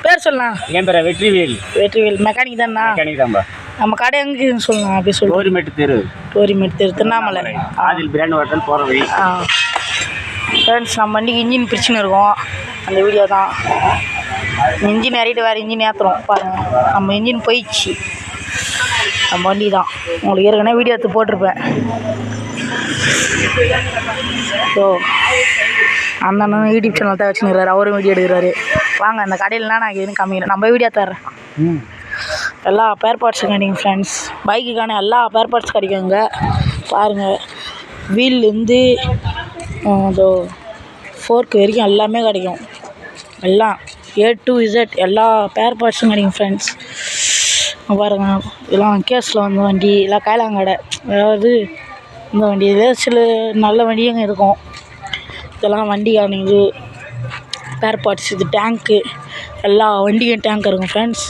பேர் சொல்லலாம். என் பேர் வெற்றிவேல். வெற்றிவேல் மெக்கானிக் தானா? மெக்கானிக் தான்பா. நம்ம கடை எங்கேன்னு சொல்லலாம். அப்படி சொல்லி டோரிமேட்டு தெரு. டோரிமேட்டு தெரு, திருவண்ணாமலை. ஆதில் பிராண்ட் ஹோட்டல் போகிற வழி. ஃப்ரெண்ட்ஸ், நம்ம வண்டிக்கு இன்ஜின் பிரச்சனை இருக்கும். அந்த வீடியோ தான். இன்ஜின் ஏறிட்டு வேறு இன்ஜின் ஏற்றுறோம் பாருங்கள். நம்ம இன்ஜின் போயிடுச்சு. நம்ம வண்டி தான் உங்களுக்கு ஏற்கனவே வீடியோ எடுத்து போட்டிருப்பேன். ஸோ அந்த அண்ணன் யூடியூப் சேனல் தான் வச்சுருக்கிறாரு. அவரும் வீடியோ எடுக்கிறாரு. வாங்க அந்த கடையிலலாம் நான் எதுவும் காமிக்கிறேன். நம்ம வீடியோ தர்றேன். எல்லா பேர் பார்ட்ஸும் கிடைக்கும் ஃப்ரெண்ட்ஸ். பைக்குக்கான எல்லா பேர் பார்ட்ஸ் கிடைக்குங்க. பாருங்கள், வீல்லேருந்து இதோ ஃபோர்க்கு வரைக்கும் எல்லாமே கிடைக்கும். எல்லாம் A to Z எல்லா பேர் பார்ட்ஸும் கிடைக்கும் ஃப்ரெண்ட்ஸ். பாருங்கள், இதெல்லாம் கேஸில் வந்த வண்டி, இல்லை கைலாங்கடை, அதாவது இந்த வண்டி இதில் சில நல்ல வண்டியும் இருக்கும். இதெல்லாம் வண்டிக்கான இது பேர் பார்ட்ஸ். இது டேங்க்கு, எல்லா வண்டியும் டேங்க் இருக்கும் ஃப்ரெண்ட்ஸ்.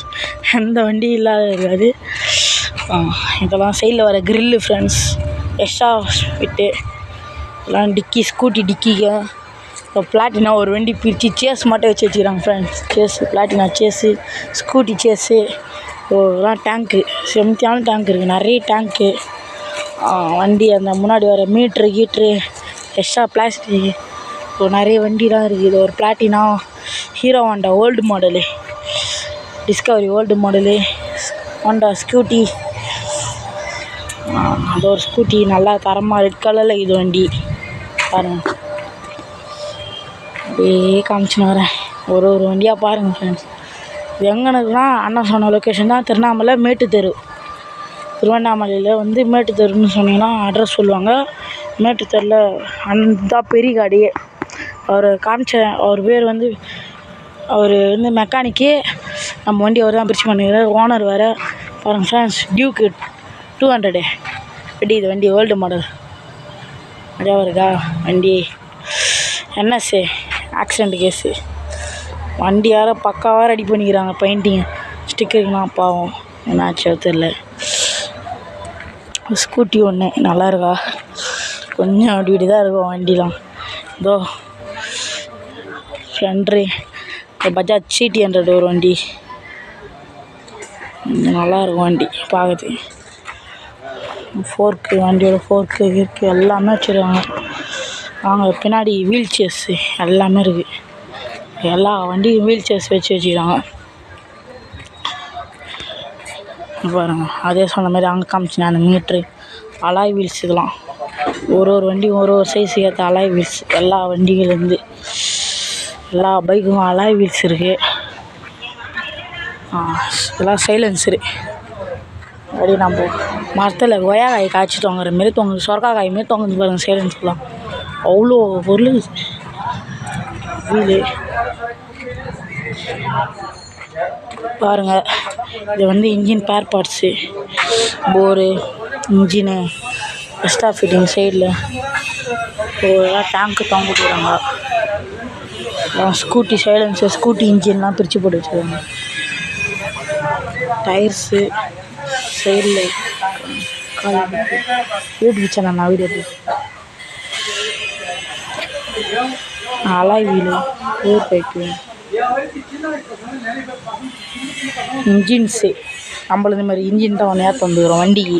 எந்த வண்டி இல்லாத இருக்காது. இதெல்லாம் சைடில் வர க்ரில்லு ஃப்ரெண்ட்ஸ். எக்ஸ்ட்ரா ஃபிட்டு எல்லாம் டிக்கி, ஸ்கூட்டி டிக்கிங்க. இப்போ பிளாட்டினா ஒரு வண்டி பிரித்து சேஸ் மட்டும் வச்சு வச்சுக்கிறாங்க friends. Chase, Platina chase, scooty chase. இதெல்லாம் டேங்க்கு, செம்தியான டேங்க் இருக்குது. நிறைய டேங்க்கு வண்டி. அந்த முன்னாடி வர மீட்ரு கீட்ரு, எக்ஸ்ட்ரா பிளாஸ்டிக், இப்போ நிறைய வண்டிலாம் இருக்குது. இது ஒரு Platina, hero Honda old model, Discovery old model, Honda scooty. அது ஒரு ஸ்கூட்டி நல்லா தரமாக ரெட் கலரில் இது வண்டி பாருங்கள். அப்படியே காமிச்சுன்னு வரேன். ஒரு வண்டியாக பாருங்கள் ஃப்ரெண்ட்ஸ். இது எங்கேனுக்குன்னா அண்ணன் சொன்ன லொக்கேஷன் தான் திருவண்ணாமலை மேட்டு தெரு. திருவண்ணாமலையில் வந்து மேட்டு தெருன்னு சொன்னீங்கன்னா அட்ரஸ் சொல்லுவாங்க. மேட்டு தெருவில் அண்ணன் தான் பெரிய காடியே. அவர் அவர் பேர் வந்து அவர் வந்து மெக்கானிக்கு. நம்ம வண்டி அவர் தான் பிரிச்சு பண்ணிக்கிறார். ஓனர் வேறு பாருங்கள் ஃப்ரெண்ட்ஸ். டியூக்கு 200 எப்படி இது வண்டி ஓல்டு மாடல் நிறையா இருக்கா வண்டி. NSA accident case. வண்டி யாரோ பக்காவாக ரெடி பண்ணிக்கிறாங்க. பெயிண்டிங் ஸ்டிக்கருக்குலாம் பாவம் என்னாச்சோ தெரில. ஸ்கூட்டி ஒன்று நல்லா இருக்கா, கொஞ்சம் அப்படி இப்படி தான் இருக்கும் வண்டிலாம். இதோ ஸ்ப்ளெண்ட்ரு, பஜாஜ் CT100 ஒரு வண்டி. நல்லாயிருக்கும் வண்டி பார்க்குறதுக்கு. ஃபோர்க்கு, வண்டியோட ஃபோர்க்கு இருக்குது, எல்லாமே வச்சுருக்காங்க. வாங்க, பின்னாடி வீல் சேர்ஸு எல்லாமே இருக்குது. எல்லா வண்டியும் வீல் சேர்ஸ் வச்சு வச்சுக்கிறாங்க பாருங்கள். அதே சொன்ன மாதிரி அங்கே காமிச்சினா அந்த மீட்ரு, அலாய் வீல்ஸ். இதெல்லாம் ஒரு வண்டியும் ஒரு சைஸுக்கு ஏற்ற அலாய் வீல்ஸ். எல்லா வண்டிகள்லேருந்து எல்லா பைக்கும் அலாய் வீல்ஸ் இருக்குது. இதெல்லாம் சைலன்சரு. அப்படி நம்ம மரத்தில் கொய்யாக்காய் காய்ச்சி தொங்குற மாரி தொங்குது, சொரக்காய் மாரி தொங்குது பாருங்கள் சைலன்ஸ்லாம். அவ்வளோ பொருள். வீலு பாருங்கள். இது வந்து இன்ஜின் பேர் parts, bore, engine, extra fitting சைடில். இதெல்லாம் டேங்க்கு தொங்க போடுறாங்க. ஸ்கூட்டி சைலன்ஸு, ஸ்கூட்டி இன்ஜின்லாம் பிரித்து போட்டு வச்சுருக்காங்க. டயர்ஸு சைடில் யூடியூப் சேனல் நான் வீடியோ அலாய் வீலு, ஓர் பைக்கு, இன்ஜின்ஸு. நம்மளது இந்த மாதிரி இன்ஜின் தான் ஒன்று ஏற்ற வந்துக்கிறோம் வண்டிக்கு.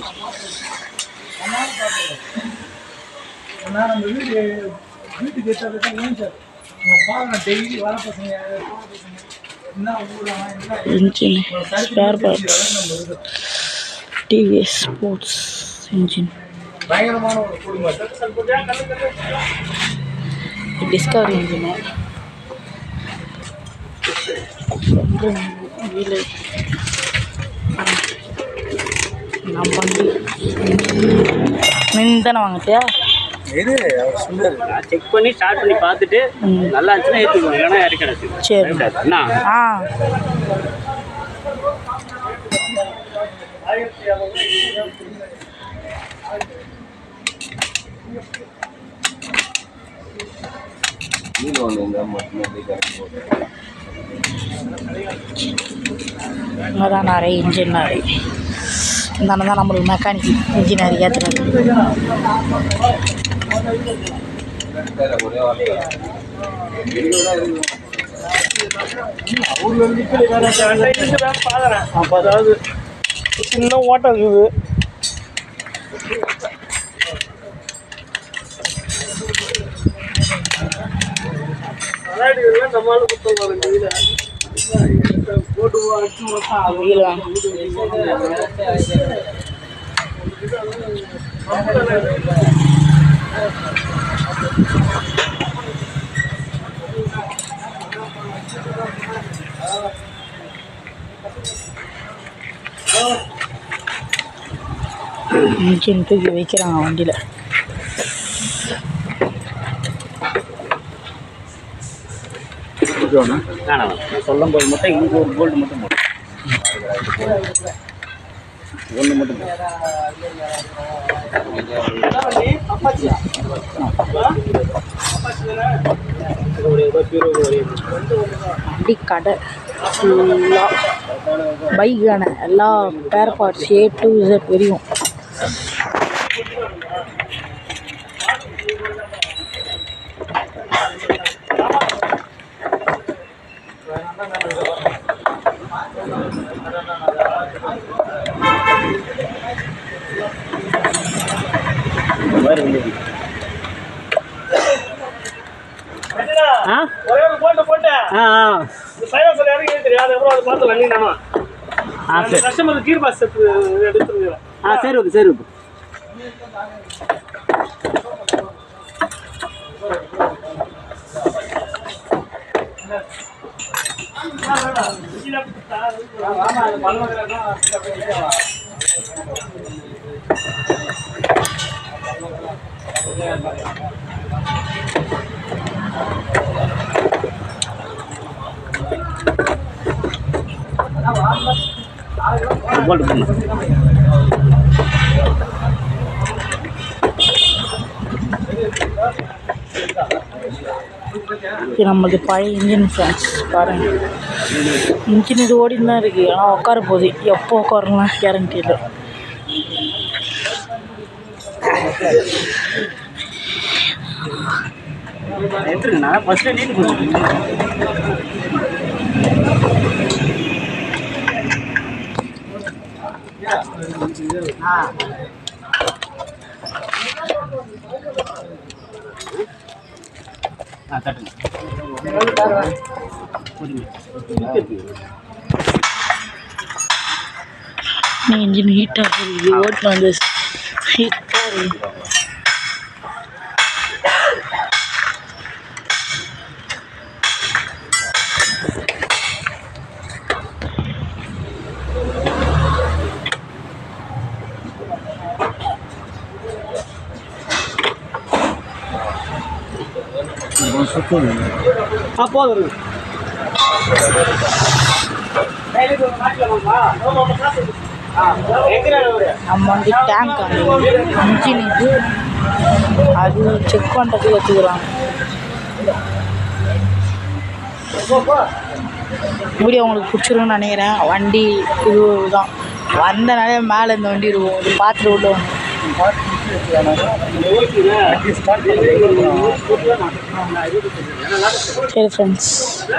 Engine spare parts, TVS sports engine, Discovery engine, wheel. நம்ம வண்டி நின்று தானே வாங்கிட்டியா? செக் பண்ணி ஸ்டார்ட் பண்ணி பார்த்துட்டு நல்லா இருந்துச்சுன்னா ஏற்றுக்கணும், இல்லைன்னா இறக்கிடாது. சரி. இங்கே தான் நிறைய இன்ஜின் நிறைய இந்த அண்ணன் தான் நம்மளுக்கு மெக்கானிக் இன்ஜினியரிங் ஏற்றுறது. அப்போ அதாவது சின்ன ஓட்டம் இருக்குது. நம்மளால குத்தம் போட்டு இன்ஜின் தூக்கி வைக்கிறாங்க வண்டியில். சொல்லும் போது மட்டும் இங்கே ஒரு போல்டு மட்டும் போடும். ஒன்று மட்டும் வண்டி கடை ஃபுல்லாக பைக்கான எல்லா spare parts A to Z வரையும். கஸ்டமர் கீர் பாஸ் எடுத்துருங்க. சரி ஓகே சரி ஓகே. இது நம்மளது பழைய இன்ஜின் ஃப்ரெண்ட்ஸ் பாருங்க. இன்ஜின் இது ஓடின்னு தான் இருக்குது. ஆனால் உட்கார போகுது. எப்போ உட்காரலாம் கேரண்டி இல்லை. எடுத்துருங்கண்ணா ஃபஸ்ட்டு நீட்டு கொடுத்துருங்க. இன்ஜின் ஹீட்டாக இருக்குது. ஓட்டு வந்து ஹீட்டாக இருக்குது. போதும். நம்ம வந்து டேங்க் இன்ஜின் இது அது செக் பண்ணுறதுக்கு வச்சுக்கிறாங்க. வீடியோ உங்களுக்கு பிடிச்சிருக்குன்னு நினைக்கிறேன். வண்டி இதுதான் வந்தனாலே மேலே இந்த வண்டி இருக்கும். இது பார்த்துட்டு உள்ள சரி ஃப்ரெண்ட்ஸ்,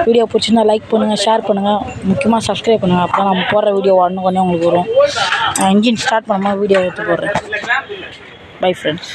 வீடியோ பிடிச்சிருந்தா லைக் பண்ணுங்கள், ஷேர் பண்ணுங்கள், முக்கியமாக சப்ஸ்கிரைப் பண்ணுங்கள். அப்போ நம்ம போடுற வீடியோ உடனே உங்களுக்கு வரும். இன்ஜின் ஸ்டார்ட் பண்ணும்போது வீடியோ எடுத்து போடுறேன். Bye friends.